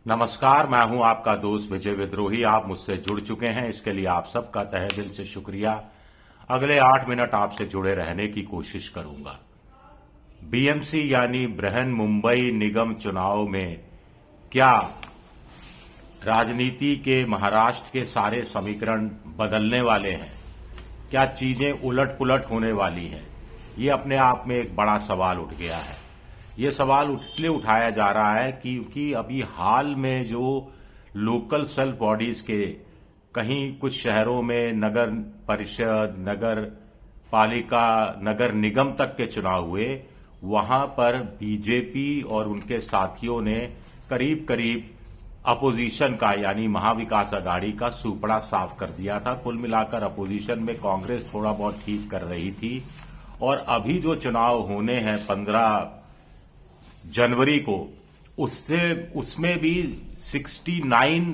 नमस्कार, मैं हूं आपका दोस्त विजय विद्रोही। आप मुझसे जुड़ चुके हैं, इसके लिए आप सबका तहे दिल से शुक्रिया। अगले 8 मिनट आपसे जुड़े रहने की कोशिश करूंगा। बीएमसी यानी बृहन मुंबई निगम चुनाव में क्या राजनीति के महाराष्ट्र के सारे समीकरण बदलने वाले हैं? क्या चीजें उलट पुलट होने वाली हैं? ये अपने आप में एक बड़ा सवाल उठ गया है। ये सवाल इसलिए उठाया जा रहा है क्योंकि अभी हाल में जो लोकल सेल्फ बॉडीज के कहीं कुछ शहरों में नगर परिषद, नगर पालिका, नगर निगम तक के चुनाव हुए, वहां पर बीजेपी और उनके साथियों ने करीब करीब अपोजिशन का यानी महाविकास अघाड़ी का सुपड़ा साफ कर दिया था। कुल मिलाकर अपोजिशन में कांग्रेस थोड़ा बहुत ठीक कर रही थी। और अभी जो चुनाव होने हैं 15 जनवरी को, उसमें भी 69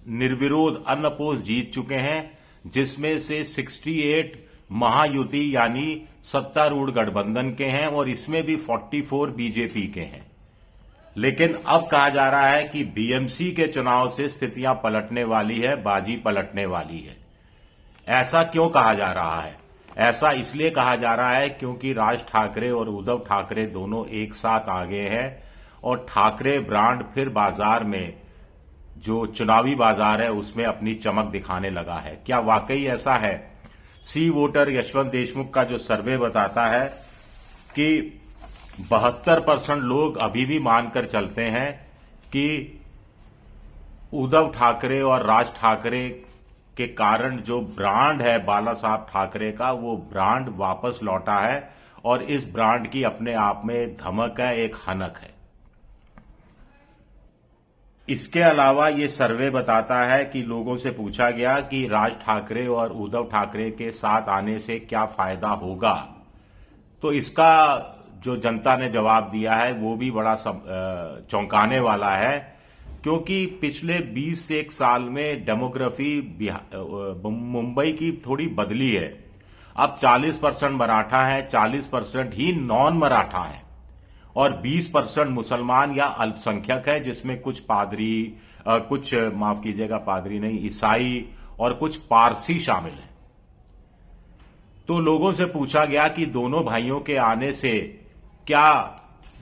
निर्विरोध अनअपोज जीत चुके हैं, जिसमें से 68 महायुति यानी सत्तारूढ़ गठबंधन के हैं और इसमें भी 44 बीजेपी के हैं। लेकिन अब कहा जा रहा है कि बीएमसी के चुनाव से स्थितियां पलटने वाली है, बाजी पलटने वाली है। ऐसा क्यों कहा जा रहा है? ऐसा इसलिए कहा जा रहा है क्योंकि राज ठाकरे और उद्धव ठाकरे दोनों एक साथ आ गए हैं और ठाकरे ब्रांड फिर बाजार में, जो चुनावी बाजार है, उसमें अपनी चमक दिखाने लगा है। क्या वाकई ऐसा है? सी वोटर यशवंत देशमुख का जो सर्वे बताता है कि 72% लोग अभी भी मानकर चलते हैं कि उद्धव ठाकरे और राज ठाकरे के कारण जो ब्रांड है बाला साहब ठाकरे का, वो ब्रांड वापस लौटा है और इस ब्रांड की अपने आप में धमक है, एक हनक है। इसके अलावा ये सर्वे बताता है कि लोगों से पूछा गया कि राज ठाकरे और उद्धव ठाकरे के साथ आने से क्या फायदा होगा, तो इसका जो जनता ने जवाब दिया है वो भी बड़ा चौंकाने वाला है, क्योंकि पिछले 20 से 1 साल में डेमोग्राफी मुंबई की थोड़ी बदली है। अब 40% मराठा है, 40% ही नॉन मराठा है और 20% मुसलमान या अल्पसंख्यक है, जिसमें कुछ पादरी, कुछ माफ कीजिएगा पादरी नहीं, ईसाई और कुछ पारसी शामिल हैं। तो लोगों से पूछा गया कि दोनों भाइयों के आने से क्या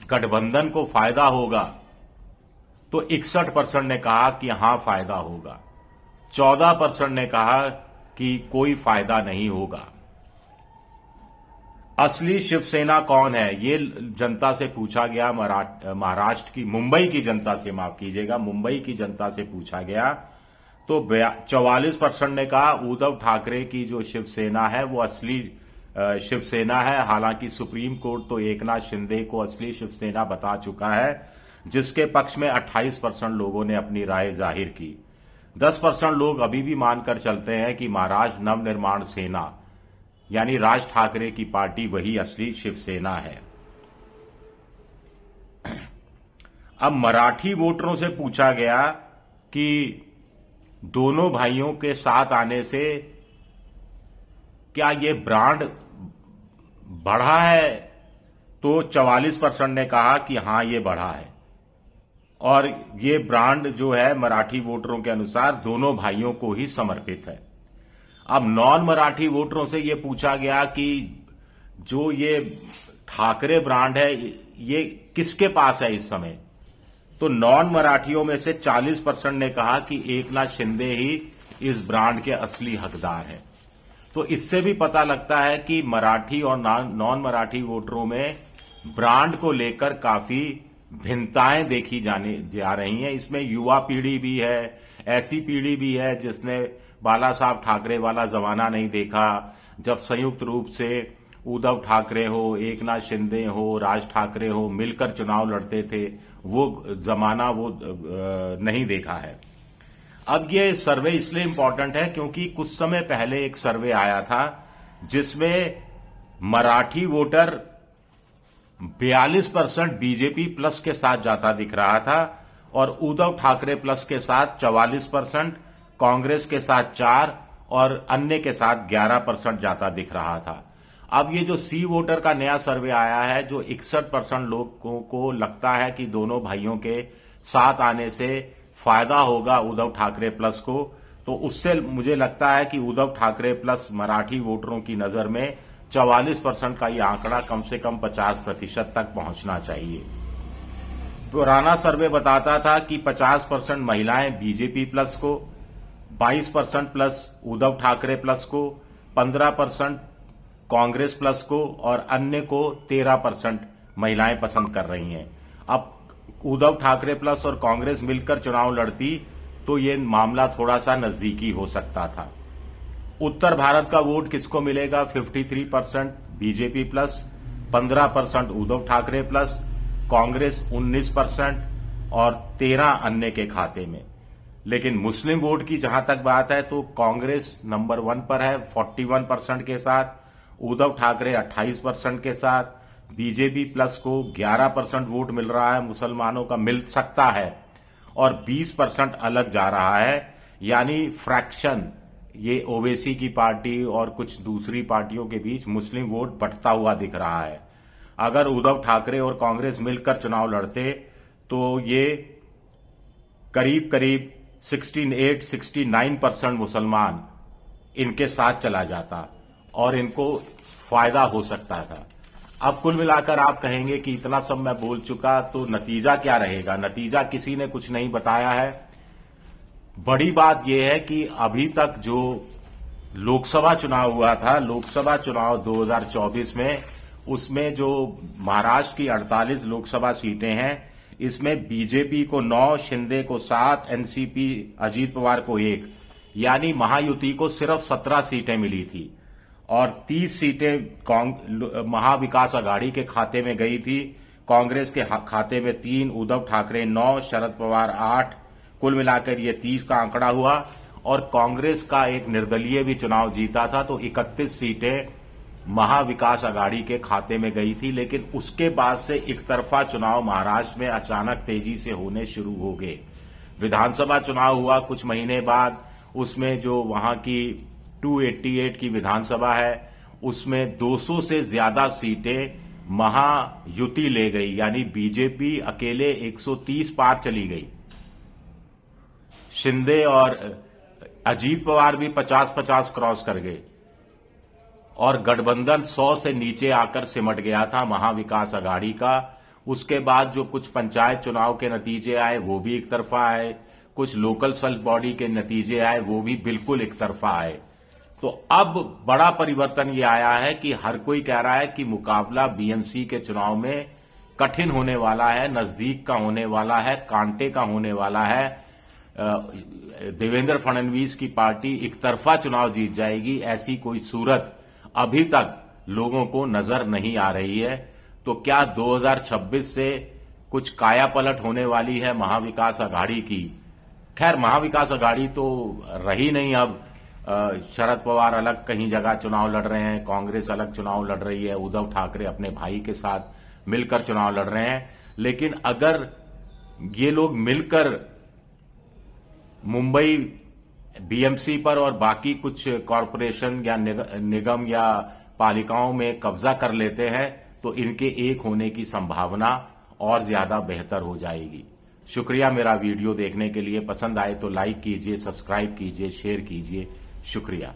गठबंधन को फायदा होगा, तो 61% ने कहा कि हां फायदा होगा, 14% ने कहा कि कोई फायदा नहीं होगा। असली शिवसेना कौन है, ये जनता से पूछा गया, महाराष्ट्र की, मुंबई की जनता से, माफ कीजिएगा, मुंबई की जनता से पूछा गया, तो 44% ने कहा उद्धव ठाकरे की जो शिवसेना है वो असली शिवसेना है। हालांकि सुप्रीम कोर्ट तो एकनाथ शिंदे को असली शिवसेना बता चुका है, जिसके पक्ष में 28% लोगों ने अपनी राय जाहिर की। 10% लोग अभी भी मानकर चलते हैं कि महाराष्ट्र नवनिर्माण सेना यानी राज ठाकरे की पार्टी वही असली शिवसेना है। अब मराठी वोटरों से पूछा गया कि दोनों भाइयों के साथ आने से क्या ये ब्रांड बढ़ा है, तो 44% ने कहा कि हां ये बढ़ा है और ये ब्रांड जो है मराठी वोटरों के अनुसार दोनों भाइयों को ही समर्पित है। अब नॉन मराठी वोटरों से ये पूछा गया कि जो ये ठाकरे ब्रांड है ये किसके पास है इस समय, तो नॉन मराठियों में से 40% ने कहा कि एकनाथ शिंदे ही इस ब्रांड के असली हकदार हैं। तो इससे भी पता लगता है कि मराठी और नॉन मराठी वोटरों में ब्रांड को लेकर काफी भिन्नताएं देखी जा रही हैं। इसमें युवा पीढ़ी भी है, ऐसी पीढ़ी भी है जिसने बाला साहब ठाकरे वाला जमाना नहीं देखा, जब संयुक्त रूप से उद्धव ठाकरे हो, एकनाथ शिंदे हो, राज ठाकरे हो, मिलकर चुनाव लड़ते थे, वो जमाना वो नहीं देखा है। अब ये सर्वे इसलिए इंपॉर्टेंट है क्योंकि कुछ समय पहले एक सर्वे आया था जिसमें मराठी वोटर 42% बीजेपी प्लस के साथ जाता दिख रहा था और उद्धव ठाकरे प्लस के साथ 44%, कांग्रेस के साथ 4% और अन्य के साथ 11% जाता दिख रहा था। अब ये जो सी वोटर का नया सर्वे आया है, जो 61% लोगों को लगता है कि दोनों भाइयों के साथ आने से फायदा होगा उद्धव ठाकरे प्लस को, तो उससे मुझे लगता है कि उद्धव ठाकरे प्लस मराठी वोटरों की नजर में 44% का ये आंकड़ा कम से कम 50% तक पहुंचना चाहिए। पुराना सर्वे बताता था कि 50% महिलाएं बीजेपी प्लस को, 22% प्लस उद्धव ठाकरे प्लस को, 15% कांग्रेस प्लस को और अन्य को 13% महिलाएं पसंद कर रही हैं। अब उद्धव ठाकरे प्लस और कांग्रेस मिलकर चुनाव लड़ती तो ये मामला थोड़ा सा नजदीकी हो सकता था। उत्तर भारत का वोट किसको मिलेगा? 53% BJP plus, 15% Uddhav Thackeray plus, Congress 19% और 13 अन्य के खाते में। लेकिन मुस्लिम वोट की जहां तक बात है तो कांग्रेस नंबर 1 पर है 41% के साथ, उद्धव ठाकरे 28% के साथ, बीजेपी प्लस को 11% वोट मिल रहा है, मुसलमानों का मिल सकता है, और 20% अलग जा रहा है। यानी फ्रैक्शन, ये ओवैसी की पार्टी और कुछ दूसरी पार्टियों के बीच मुस्लिम वोट बंटता हुआ दिख रहा है। अगर उद्धव ठाकरे और कांग्रेस मिलकर चुनाव लड़ते तो ये करीब करीब 68-69% मुसलमान इनके साथ चला जाता और इनको फायदा हो सकता था। अब कुल मिलाकर आप कहेंगे कि इतना सब मैं बोल चुका तो नतीजा क्या रहेगा? नतीजा किसी ने कुछ नहीं बताया है। बड़ी बात यह है कि अभी तक जो लोकसभा चुनाव हुआ था, लोकसभा चुनाव 2024 में, उसमें जो महाराष्ट्र की 48 लोकसभा सीटें हैं, इसमें बीजेपी को 9, शिंदे को 7, एनसीपी अजीत पवार को 1, यानी महायुति को सिर्फ 17 सीटें मिली थी और 30 सीटें महाविकास अघाड़ी के खाते में गई थी। कांग्रेस के खाते में 3, उद्धव ठाकरे 9, शरद पवार 8, कुल मिलाकर ये 30 का आंकड़ा हुआ। और कांग्रेस का एक निर्दलीय भी चुनाव जीता था तो 31 सीटें महाविकास अघाड़ी के खाते में गई थी। लेकिन उसके बाद से एक तरफा चुनाव महाराष्ट्र में अचानक तेजी से होने शुरू हो गए। विधानसभा चुनाव हुआ कुछ महीने बाद, उसमें जो वहां की 288 की विधानसभा है, उसमें 200 से ज्यादा सीटें महायुति ले गई, यानी बीजेपी अकेले 130 पार चली गई। शिंदे और अजीत पवार भी 50-50 क्रॉस कर गए और गठबंधन 100 से नीचे आकर सिमट गया था महाविकास अघाड़ी का। उसके बाद जो कुछ पंचायत चुनाव के नतीजे आए वो भी एक तरफा आए, कुछ लोकल सेल्फ बॉडी के नतीजे आए वो भी बिल्कुल एक तरफा आए। तो अब बड़ा परिवर्तन ये आया है कि हर कोई कह रहा है कि मुकाबला बीएमसी के चुनाव में कठिन होने वाला है, नजदीक का होने वाला है, कांटे का होने वाला है। देवेंद्र फडणवीस की पार्टी एक तरफा चुनाव जीत जाएगी, ऐसी कोई सूरत अभी तक लोगों को नजर नहीं आ रही है। तो क्या 2026 से कुछ काया पलट होने वाली है महाविकास अघाड़ी की? खैर, महाविकास अघाड़ी तो रही नहीं अब। शरद पवार अलग कहीं जगह चुनाव लड़ रहे हैं, कांग्रेस अलग चुनाव लड़ रही है, उद्धव ठाकरे अपने भाई के साथ मिलकर चुनाव लड़ रहे हैं। लेकिन अगर ये लोग मिलकर मुंबई बीएमसी पर और बाकी कुछ कॉरपोरेशन या निगम या पालिकाओं में कब्जा कर लेते हैं तो इनके एक होने की संभावना और ज्यादा बेहतर हो जाएगी। शुक्रिया मेरा वीडियो देखने के लिए। पसंद आए तो लाइक कीजिए, सब्सक्राइब कीजिए, शेयर कीजिए। शुक्रिया।